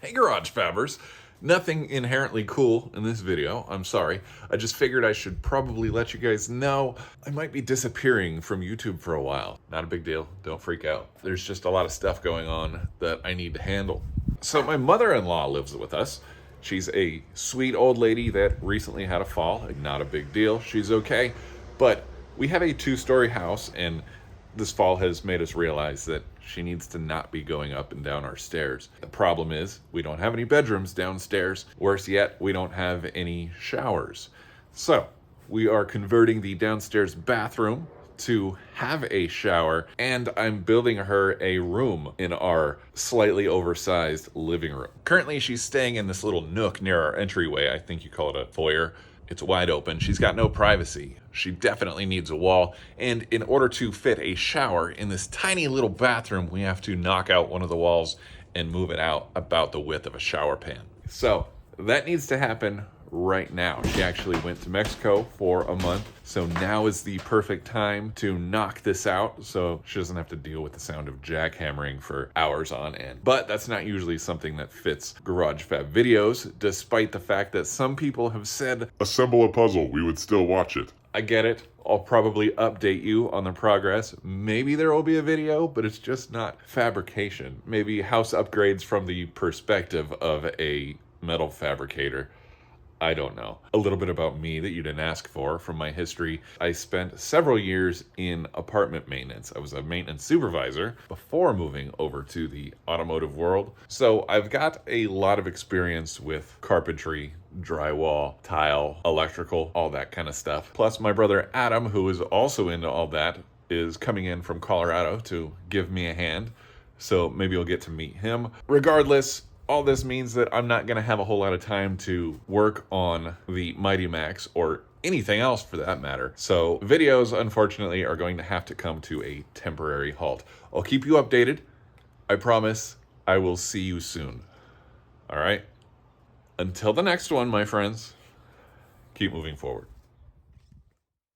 Hey Garage Fabbers! Nothing inherently cool in this video, I'm sorry. I just figured I should probably let you guys know I might be disappearing from YouTube for a while. Not a big deal, don't freak out. There's just a lot of stuff going on that I need to handle. So my mother-in-law lives with us. She's a sweet old lady that recently had a fall. Not a big deal, she's okay. But we have a two-story house, and this fall has made us realize that she needs to not be going up and down our stairs. The problem is we don't have any bedrooms downstairs. Worse yet, we don't have any showers. So we are converting the downstairs bathroom to have a shower, and I'm building her a room in our slightly oversized living room. Currently, she's staying in this little nook near our entryway. I think you call it a foyer. It's wide open. She's got no privacy. She definitely needs a wall. And in order to fit a shower in this tiny little bathroom, we have to knock out one of the walls and move it out about the width of a shower pan. So that needs to happen right now. She actually went to Mexico for a month, so now is the perfect time to knock this out so she doesn't have to deal with the sound of jackhammering for hours on end. But that's not usually something that fits Garage Fab videos, despite the fact that some people have said, assemble a puzzle, we would still watch it. I get it. I'll probably update you on the progress. Maybe there will be a video, but it's just not fabrication. Maybe house upgrades from the perspective of a metal fabricator. I don't know. A little bit about me that you didn't ask for from my history. I spent several years in apartment maintenance. I was a maintenance supervisor before moving over to the automotive world. So I've got a lot of experience with carpentry, drywall, tile, electrical, all that kind of stuff. Plus my brother Adam, who is also into all that, is coming in from Colorado to give me a hand. So maybe you'll get to meet him. Regardless, all this means that I'm not going to have a whole lot of time to work on the Mighty Max or anything else for that matter. So videos, unfortunately, are going to have to come to a temporary halt. I'll keep you updated. I promise I will see you soon. All right? Until the next one, my friends, keep moving forward.